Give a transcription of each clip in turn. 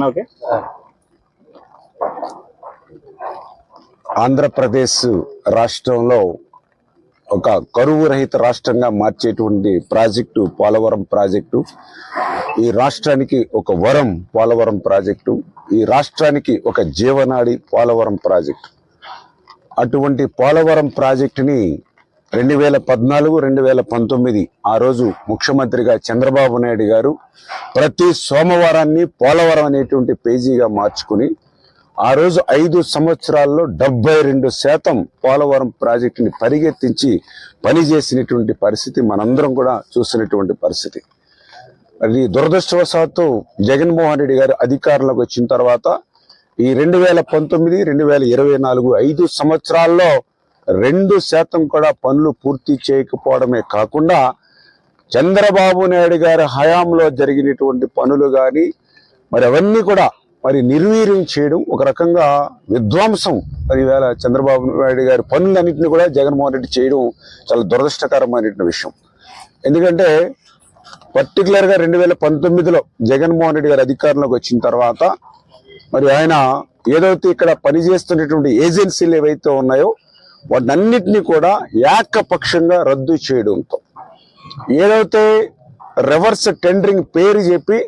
Okay. Andhra Pradesh రాష్ట్రంలో ఒక కరువు రహిత రాష్ట్రంగా మార్చేటువంటి ప్రాజెక్టు పోలవరం ప్రాజెక్టు. ఈ రాష్ట్రానికి ఒక వరం పోలవరం ప్రాజెక్టు. ఈ రాష్ట్రానికి ఒక జీవనాడి పోలవరం ప్రాజెక్టు. అటువంటి పోలవరం ప్రాజెక్టుని 2014, 2019 ఆ రోజు ముఖ్యమంత్రిగా చంద్రబాబు నాయుడు గారు ప్రతి సోమవారాన్ని పోలవరం అనేటువంటి పేజీగా మార్చుకుని ఆ రోజు 5 సంవత్సరాల్లో 72% పోలవరం ప్రాజెక్టుని పరిగెత్తించి పనిచేసినటువంటి పరిస్థితి మనందరం కూడా చూసినటువంటి పరిస్థితి. అది దురదృష్టవశాత్తు జగన్మోహన్ రెడ్డి గారు అధికారంలోకి వచ్చిన తర్వాత ఈ 2019, 2024 5 సంవత్సరాల్లో 2% కూడా పనులు పూర్తి చేయకపోవడమే కాకుండా చంద్రబాబు నాయుడు గారి హయాంలో జరిగినటువంటి పనులు కానీ మరి అవన్నీ కూడా మరి నిర్వీర్యం చేయడం, ఒక రకంగా విధ్వంసం. ఈవేళ చంద్రబాబు నాయుడు గారి పనులన్నింటినీ కూడా జగన్మోహన్ రెడ్డి చేయడం చాలా దురదృష్టకరమైన విషయం. ఎందుకంటే పర్టికులర్గా 2019లో జగన్మోహన్ రెడ్డి గారు అధికారంలోకి వచ్చిన తర్వాత మరి ఆయన ఏదైతే ఇక్కడ పనిచేస్తున్నటువంటి ఏజెన్సీలు ఏవైతే ఉన్నాయో వాటన్నిటినీ కూడా ఏకపక్షంగా రద్దు చేయడంతో ఏదైతే రివర్స్ టెండరింగ్ పేరు చెప్పి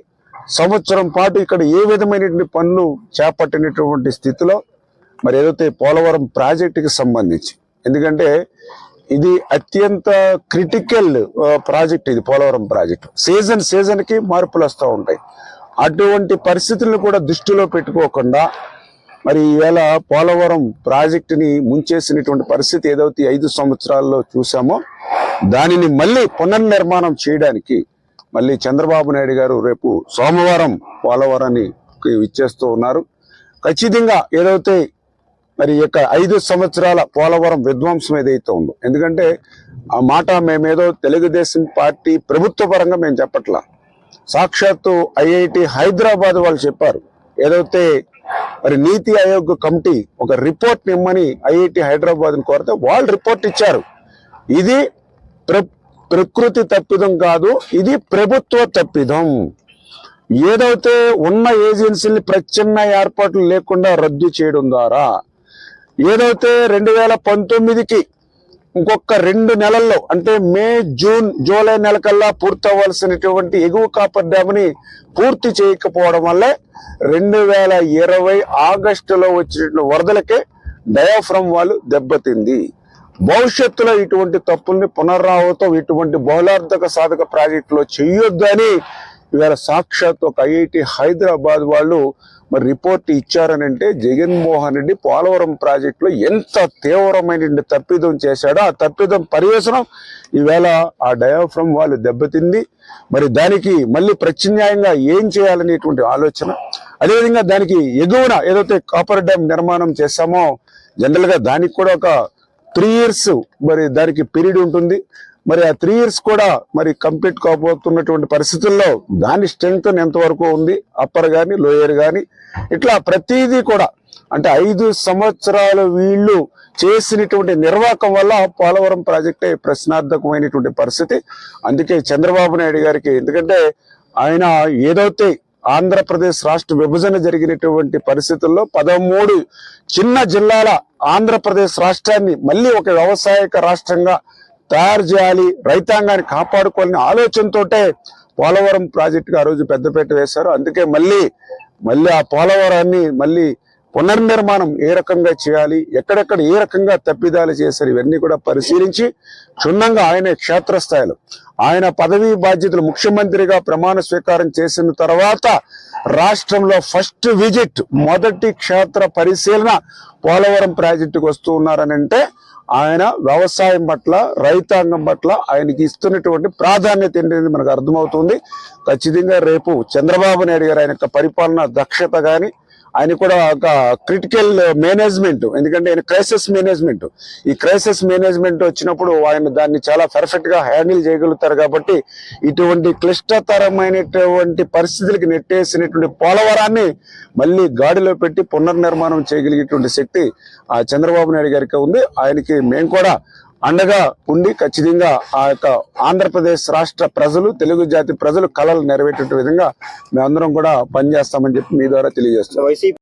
సంవత్సరం పాటు ఇక్కడ ఏ విధమైనటువంటి పనులు చేపట్టినటువంటి స్థితిలో మరి ఏదైతే పోలవరం ప్రాజెక్టుకి సంబంధించి, ఎందుకంటే ఇది అత్యంత క్రిటికల్ ప్రాజెక్ట్. ఇది పోలవరం ప్రాజెక్టు సీజన్కి మార్పులు వస్తూ ఉంటాయి. అటువంటి పరిస్థితులను కూడా దృష్టిలో పెట్టుకోకుండా మరి ఈవేళ పోలవరం ప్రాజెక్టుని ముంచేసినటువంటి పరిస్థితి ఏదైతే 5 సంవత్సరాల్లో చూసామో దానిని మళ్ళీ పునర్నిర్మాణం చేయడానికి మళ్ళీ చంద్రబాబు నాయుడు గారు రేపు సోమవారం పోలవరాన్ని ఇచ్చేస్తూ ఉన్నారు. ఖచ్చితంగా ఏదైతే మరి యొక్క 5 సంవత్సరాల పోలవరం విధ్వంసం ఏదైతే ఉందో, ఎందుకంటే ఆ మాట మేమేదో తెలుగుదేశం పార్టీ ప్రభుత్వ పరంగా మేము చెప్పట్లా, సాక్షాత్తు ఐఐటి హైదరాబాద్ వాళ్ళు చెప్పారు. ఏదైతే మరి నీతి ఆయోగ్ కమిటీ ఒక రిపోర్ట్ ఇమ్మని ఐఐటి హైదరాబాద్ కోరితే వాళ్ళు రిపోర్ట్ ఇచ్చారు. ఇది ప్రకృతి తప్పిదం కాదు, ఇది ప్రభుత్వ తప్పిదం. ఏదైతే ఉన్న ఏజెన్సీని ప్రత్యామ్నాయ ఏర్పాట్లు లేకుండా రద్దు చేయడం ద్వారా ఏదైతే 2019కి ఇంకొక 2 నెలల్లో అంటే మే, జూన్, జూలై నెలకల్లా పూర్తవలసినటువంటి ఎగువ కాపర్ డ్యామ్ని పూర్తి చేయకపోవడం వల్లే 2020 ఆగస్టులో వచ్చిన వరదలకే డయాఫ్రమ్ వాళ్ళు దెబ్బతింది. భవిష్యత్తులో ఇటువంటి తప్పుల్ని పునరావృతం ఇటువంటి బహుళార్థక సాధక ప్రాజెక్టులో చేయొద్దు అని ఇవాళ సాక్షాత్ ఒక ఐఐటి హైదరాబాద్ వాళ్ళు మరి రిపోర్ట్ ఇచ్చారని అంటే జగన్మోహన్ రెడ్డి పోలవరం ప్రాజెక్టులో ఎంత తీవ్రమైన తప్పిదం చేశాడో ఆ తప్పిదం పర్యవసనం ఈవేళ ఆ డయాఫ్రమ్ వాళ్ళు దెబ్బతింది. మరి దానికి మళ్ళీ ప్రత్యామ్నాయంగా ఏం చేయాలనేటువంటి ఆలోచన, అదేవిధంగా దానికి ఎగువన ఏదైతే కాపర్ డ్యామ్ నిర్మాణం చేశామో జనరల్ గా దానికి కూడా ఒక 3 years మరి దానికి పీరియడ్ ఉంటుంది. మరి ఆ 3 years కూడా మరి కంప్లీట్ కాబోతున్నటువంటి పరిస్థితుల్లో దాని స్ట్రెంగ్త్ ఎంతవరకు ఉంది, అప్పర్ కానీ లోయర్ కానీ ఇట్లా ప్రతిదీ కూడా అంటే 5 సంవత్సరాలు వీళ్ళు చేసినటువంటి నిర్వాహకం వల్ల పోలవరం ప్రాజెక్టే ప్రశ్నార్థకమైనటువంటి పరిస్థితి. అందుకే చంద్రబాబు నాయుడు గారికి, ఎందుకంటే ఆయన ఏదైతే ఆంధ్రప్రదేశ్ రాష్ట్ర విభజన జరిగినటువంటి పరిస్థితుల్లో 13 చిన్న జిల్లాల ఆంధ్రప్రదేశ్ రాష్ట్రాన్ని మళ్ళీ ఒక వ్యవసాయక రాష్ట్రంగా తయారు చేయాలి, రైతాంగాన్ని కాపాడుకోవాలనే ఆలోచనతోటే పోలవరం ప్రాజెక్టుకి ఆ రోజు పెద్దపీట వేశారు. అందుకే మళ్ళీ ఆ పోలవరాన్ని మళ్ళీ పునర్నిర్మాణం ఏ రకంగా చేయాలి, ఎక్కడెక్కడ ఏ రకంగా తప్పిదాలు చేశారు, ఇవన్నీ కూడా పరిశీలించి క్షుణ్ణంగా ఆయన క్షేత్రస్థాయిలో ఆయన పదవీ బాధ్యతలు ముఖ్యమంత్రిగా ప్రమాణ స్వీకారం చేసిన తర్వాత రాష్ట్రంలో ఫస్ట్ విజిట్, మొదటి క్షేత్ర పరిశీలన పోలవరం ప్రాజెక్టుకు వస్తూ ఉన్నారని అంటే ఆయన వ్యవసాయం పట్ల, రైతాంగం పట్ల ఆయనకి ఇస్తున్నటువంటి ప్రాధాన్యత ఏంటనేది మనకు అర్థమవుతుంది. ఖచ్చితంగా రేపు చంద్రబాబు నాయుడు గారు ఆయన యొక్క పరిపాలన దక్షత కానీ ఆయన కూడా ఒక క్రిటికల్ మేనేజ్మెంట్, ఎందుకంటే ఆయన క్రైసిస్ మేనేజ్మెంట్, ఈ క్రైసిస్ మేనేజ్మెంట్ వచ్చినప్పుడు ఆయన దాన్ని చాలా పర్ఫెక్ట్ గా హ్యాండిల్ చేయగలుగుతారు. కాబట్టి ఇటువంటి క్లిష్టతరమైనటువంటి పరిస్థితులకి నెట్టేసినటువంటి పోలవరాన్ని మళ్ళీ గాడిలో పెట్టి పునర్నిర్మాణం చేయగలిగేటువంటి శక్తి ఆ చంద్రబాబు నాయుడు గారికి ఉంది. ఆయనకి మేము కూడా అండగా ఉండి ఖచ్చితంగా ఆ యొక్క ఆంధ్రప్రదేశ్ రాష్ట్ర ప్రజలు, తెలుగు జాతి ప్రజలు కళలు నెరవేర్చే విధంగా మేమందరం కూడా పనిచేస్తామని చెప్పి మీ ద్వారా తెలియజేస్తున్నాం.